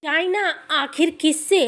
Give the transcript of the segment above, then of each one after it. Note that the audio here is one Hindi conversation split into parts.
चाइना आखिर किससे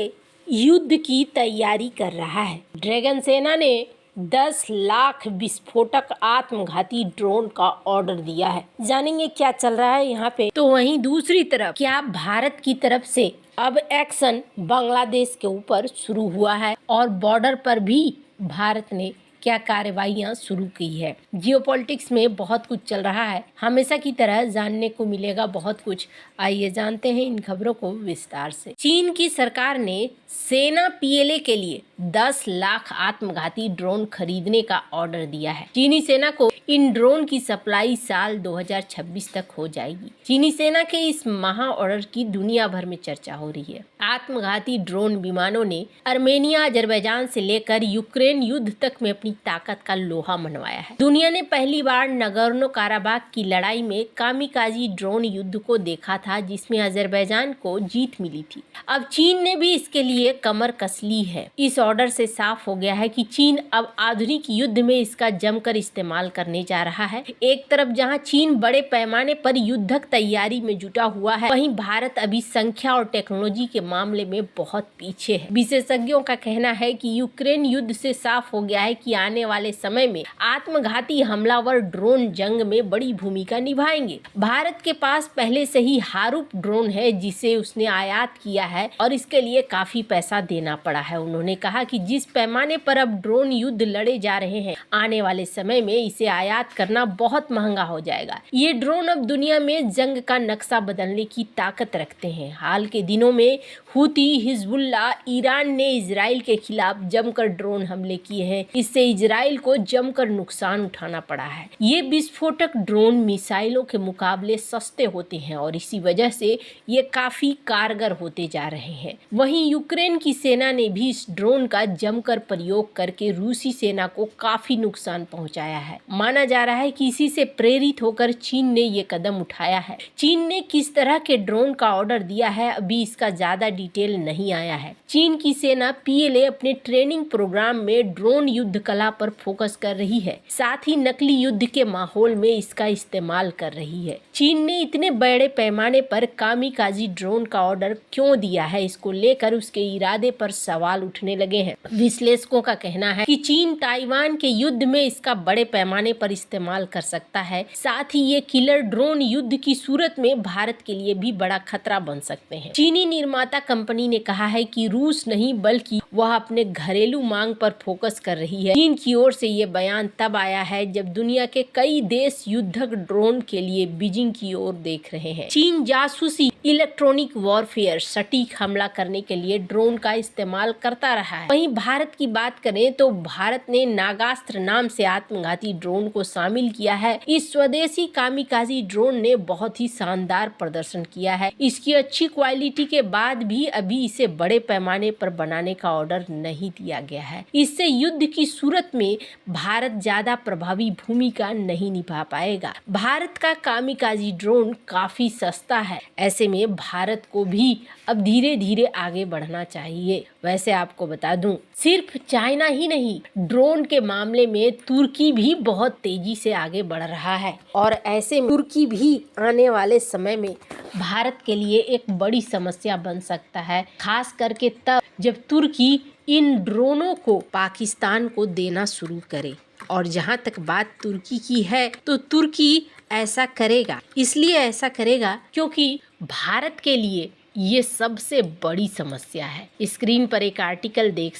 युद्ध की तैयारी कर रहा है? ड्रैगन सेना ने 10 लाख विस्फोटक आत्मघाती ड्रोन का ऑर्डर दिया है। जानेंगे क्या चल रहा है यहाँ पे। तो वहीं दूसरी तरफ क्या भारत की तरफ से अब एक्शन बांग्लादेश के ऊपर शुरू हुआ है और बॉर्डर पर भी भारत ने क्या कार्रवाइयां शुरू की है। जियोपॉलिटिक्स में बहुत कुछ चल रहा है, हमेशा की तरह जानने को मिलेगा बहुत कुछ। आइए जानते हैं इन खबरों को विस्तार से। चीन की सरकार ने सेना पीएलए के लिए 10 लाख आत्मघाती ड्रोन खरीदने का ऑर्डर दिया है। चीनी सेना को इन ड्रोन की सप्लाई साल 2026 तक हो जाएगी। चीनी सेना के इस महा ऑर्डर की दुनिया भर में चर्चा हो रही है। आत्मघाती ड्रोन विमानों ने आर्मेनिया, अजरबैजान से लेकर यूक्रेन युद्ध तक में अपनी ताकत का लोहा मनवाया है। दुनिया ने पहली बार नगोर्नो काराबाख की लड़ाई में कामिकाजी ड्रोन युद्ध को देखा था, जिसमें अजरबैजान को जीत मिली थी। अब चीन ने भी इसके लिए कमर कस ली है। इस ऑर्डर से साफ हो गया है कि चीन अब आधुनिक युद्ध में इसका जमकर इस्तेमाल करने जा रहा है। एक तरफ जहां चीन बड़े पैमाने पर युद्धक तैयारी में जुटा हुआ है, वहीं भारत अभी संख्या और टेक्नोलॉजी के मामले में बहुत पीछे है। विशेषज्ञों का कहना है कि यूक्रेन युद्ध से साफ हो गया है कि आने वाले समय में आत्मघाती हमलावर ड्रोन जंग में बड़ी भूमिका निभाएंगे। भारत के पास पहले से ही हारूप ड्रोन है, जिसे उसने आयात किया है और इसके लिए काफी पैसा देना पड़ा है। उन्होंने कहा कि जिस पैमाने पर अब ड्रोन युद्ध लड़े जा रहे हैं, आने वाले समय में इसे आयात करना बहुत महंगा हो जाएगा। ये ड्रोन अब दुनिया में जंग का नक्शा बदलने की ताकत रखते हैं। हाल के दिनों में हुती, हिजबुल्लाह, ईरान ने इजराइल के खिलाफ जमकर ड्रोन हमले किए हैं। इससे इजराइल को जमकर नुकसान उठाना पड़ा है। ये विस्फोटक ड्रोन मिसाइलों के मुकाबले सस्ते होते हैं और इसी वजह से ये काफी कारगर होते जा रहे हैं। वहीं यूक्रेन की सेना ने भी इस ड्रोन का जमकर प्रयोग करके रूसी सेना को काफी नुकसान पहुंचाया है। माना जा रहा है कि इसी से प्रेरित होकर चीन ने ये कदम उठाया है। चीन ने किस तरह के ड्रोन का ऑर्डर दिया है, अभी इसका ज्यादा डिटेल नहीं आया है। चीन की सेना पीएलए अपने ट्रेनिंग प्रोग्राम में ड्रोन युद्ध कला पर फोकस कर रही है, साथ ही नकली युद्ध के माहौल में इसका इस्तेमाल कर रही है। चीन ने इतने बड़े पैमाने पर कामिकाजी ड्रोन का ऑर्डर क्यों दिया है, इसको लेकर उसके इरादे पर सवाल उठने लगे हैं। विश्लेषकों का कहना है कि चीन ताइवान के युद्ध में इसका बड़े पैमाने पर इस्तेमाल कर सकता है। साथ ही ये किलर ड्रोन युद्ध की सूरत में भारत के लिए भी बड़ा खतरा बन सकते हैं। चीनी निर्माता कंपनी ने कहा है कि रूस नहीं बल्कि वह अपने घरेलू मांग पर फोकस कर रही है। चीन की ओर से ये बयान तब आया है जब दुनिया के कई देश युद्धक ड्रोन के लिए बीजिंग की ओर देख रहे हैं। चीन जासूसी, इलेक्ट्रॉनिक वॉरफेयर, सटीक हमला करने के लिए ड्रोन का इस्तेमाल करता रहा है। वहीं भारत की बात करें तो भारत ने नागास्त्र नाम से आत्मघाती ड्रोन को शामिल किया है। इस स्वदेशी कामिकाजी ड्रोन ने बहुत ही शानदार प्रदर्शन किया है। इसकी अच्छी क्वालिटी के बाद भी अभी इसे बड़े पैमाने पर बनाने का ऑर्डर नहीं दिया गया है। इससे युद्ध की सूरत में भारत ज्यादा प्रभावी भूमिका नहीं निभा पाएगा। भारत का कामिकाजी ड्रोन काफी सस्ता है, ऐसे में भारत को भी अब धीरे धीरे आगे बढ़ना चाहिए। वैसे आपको बता दूं, सिर्फ चाइना ही नहीं, ड्रोन के मामले में तुर्की भी बहुत तेजी से आगे बढ़ रहा है और ऐसे में तुर्की भी आने वाले समय में भारत के लिए एक बड़ी समस्या बन सकता है, खास करके तब जब तुर्की इन ड्रोनों को पाकिस्तान को देना शुरू करे। और जहां तक बात तुर्की की है, तो तुर्की ऐसा करेगा, इसलिए ऐसा करेगा क्योंकि भारत के लिए ये सबसे बड़ी समस्या है। स्क्रीन पर एक आर्टिकल देख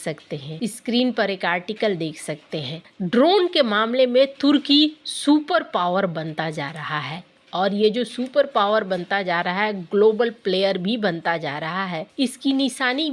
सकते हैं। ड्रोन के मामले में तुर्की सुपर पावर बनता जा रहा है और ये जो सुपर पावर बनता जा रहा है, ग्लोबल प्लेयर भी बनता जा रहा है। इसकी निशानी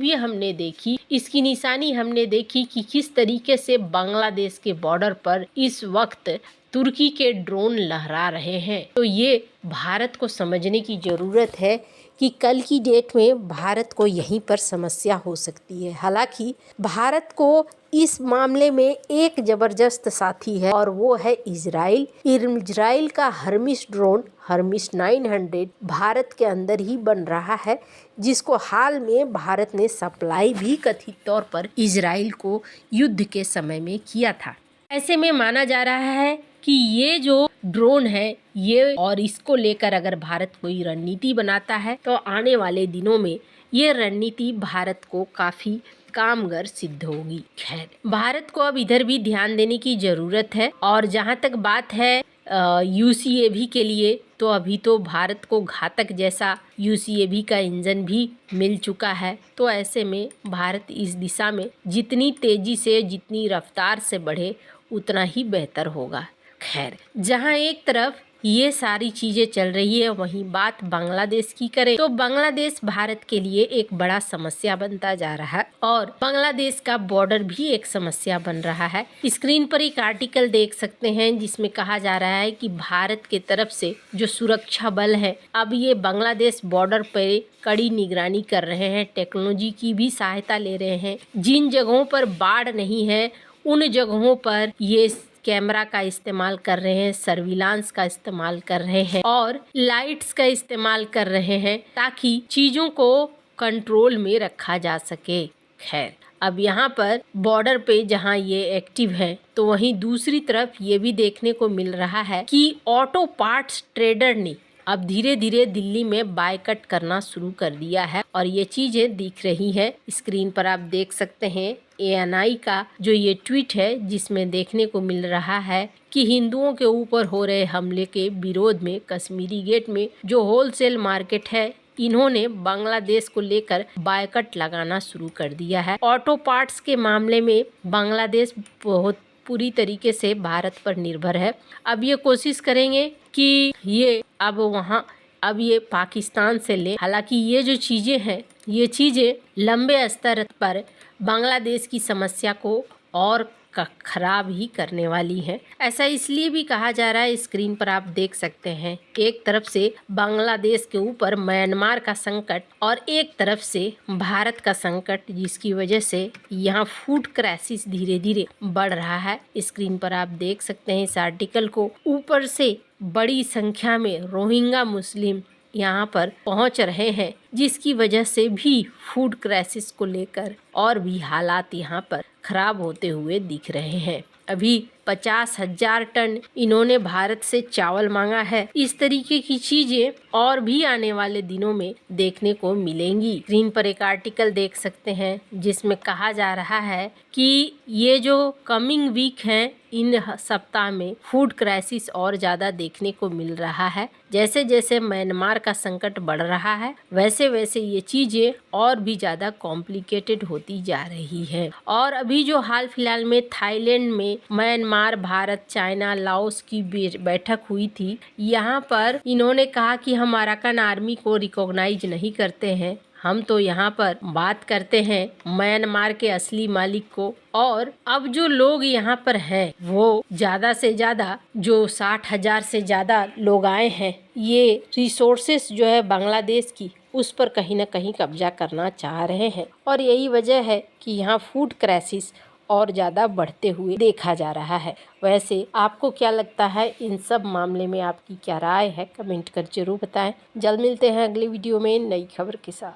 हमने देखी कि किस तरीके से बांग्लादेश के बॉर्डर पर इस वक्त तुर्की के ड्रोन लहरा रहे हैं। तो ये भारत को समझने की ज़रूरत है कि कल की डेट में भारत को यहीं पर समस्या हो सकती है। हालांकि भारत को इस मामले में एक ज़बरदस्त साथी है और वो है इजराइल। इजराइल का हर्मिस ड्रोन, हर्मिस 900 भारत के अंदर ही बन रहा है, जिसको हाल में भारत ने सप्लाई भी कथित तौर पर इजराइल को युद्ध के समय में किया था। ऐसे में माना जा रहा है कि ये जो ड्रोन है ये, और इसको लेकर अगर भारत कोई रणनीति बनाता है तो आने वाले दिनों में ये रणनीति भारत को काफी कामगर सिद्ध होगी। खैर, भारत को अब इधर भी ध्यान देने की जरूरत है। और जहाँ तक बात है UCAV के लिए, तो अभी तो भारत को घातक जैसा UCAV का इंजन भी मिल चुका है। तो ऐसे में भारत इस दिशा में जितनी तेजी से, जितनी रफ्तार से बढ़े उतना ही बेहतर होगा। खैर, जहाँ एक तरफ ये सारी चीजें चल रही है, वहीं बात बांग्लादेश की करें तो बांग्लादेश भारत के लिए एक बड़ा समस्या बनता जा रहा है और बांग्लादेश का बॉर्डर भी एक समस्या बन रहा है। स्क्रीन पर एक आर्टिकल देख सकते हैं जिसमें कहा जा रहा है कि भारत के तरफ से जो सुरक्षा बल है अब ये बांग्लादेश बॉर्डर पर कड़ी निगरानी कर रहे हैं, टेक्नोलॉजी की भी सहायता ले रहे हैं। जिन जगहों पर बाढ़ नहीं है उन जगहों पर ये कैमरा का इस्तेमाल कर रहे हैं, सर्विलांस का इस्तेमाल कर रहे हैं और लाइट्स का इस्तेमाल कर रहे हैं ताकि चीजों को कंट्रोल में रखा जा सके। खैर, अब यहाँ पर बॉर्डर पे जहाँ ये एक्टिव है तो वहीं दूसरी तरफ ये भी देखने को मिल रहा है कि ऑटो पार्ट्स ट्रेडर ने अब धीरे धीरे दिल्ली में बायकट करना शुरू कर दिया है और ये चीजें दिख रही है। स्क्रीन पर आप देख सकते हैं ANI का जो ये ट्वीट है जिसमें देखने को मिल रहा है कि हिंदुओं के ऊपर हो रहे हमले के विरोध में कश्मीरी गेट में जो होलसेल मार्केट है इन्होंने बांग्लादेश को लेकर बायकट लगाना शुरू कर दिया है। ऑटो पार्ट्स के मामले में बांग्लादेश बहुत पूरी तरीके से भारत पर निर्भर है। अब ये कोशिश करेंगे कि ये अब ये पाकिस्तान से ले। हालांकि ये जो चीज़ें हैं ये चीज़ें लंबे स्तर पर बांग्लादेश की समस्या को और खराब ही करने वाली है। ऐसा इसलिए भी कहा जा रहा है, स्क्रीन पर आप देख सकते हैं एक तरफ से बांग्लादेश के ऊपर म्यांमार का संकट और एक तरफ से भारत का संकट, जिसकी वजह से यहाँ फूड क्राइसिस धीरे धीरे बढ़ रहा है। स्क्रीन पर आप देख सकते हैं इस आर्टिकल को। ऊपर से बड़ी संख्या में रोहिंग्या मुस्लिम यहाँ पर पहुँच रहे हैं जिसकी वजह से भी फूड क्राइसिस को लेकर और भी हालात यहाँ पर खराब होते हुए दिख रहे हैं। अभी 50,000 टन इन्होंने भारत से चावल मांगा है। इस तरीके की चीजें और भी आने वाले दिनों में देखने को मिलेंगी। स्क्रीन पर एक आर्टिकल देख सकते हैं जिसमें कहा जा रहा है कि ये जो कमिंग वीक हैं इन सप्ताह में फूड क्राइसिस और ज़्यादा देखने को मिल रहा है। जैसे जैसे म्यांमार का संकट बढ़ रहा है वैसे वैसे ये चीज़ें और भी ज़्यादा कॉम्प्लिकेटेड होती जा रही है। और अभी जो हाल फिलहाल में थाईलैंड में म्यांमार, भारत, चाइना, लाओस की बैठक हुई थी, यहाँ पर इन्होंने कहा कि हम अराकान आर्मी को रिकॉग्नाइज नहीं करते हैं, हम तो यहाँ पर बात करते हैं म्यांमार के असली मालिक को। और अब जो लोग यहाँ पर हैं वो ज़्यादा से ज़्यादा जो 60,000 से ज़्यादा लोग आए हैं, ये रिसोर्सेस जो है बांग्लादेश की उस पर कहीं ना कहीं कब्जा करना चाह रहे हैं और यही वजह है कि यहाँ फूड क्राइसिस और ज़्यादा बढ़ते हुए देखा जा रहा है। वैसे आपको क्या लगता है, इन सब मामले में आपकी क्या राय है, कमेंट कर जरूर बताएं। जल्द मिलते हैं अगली वीडियो में नई खबर के साथ।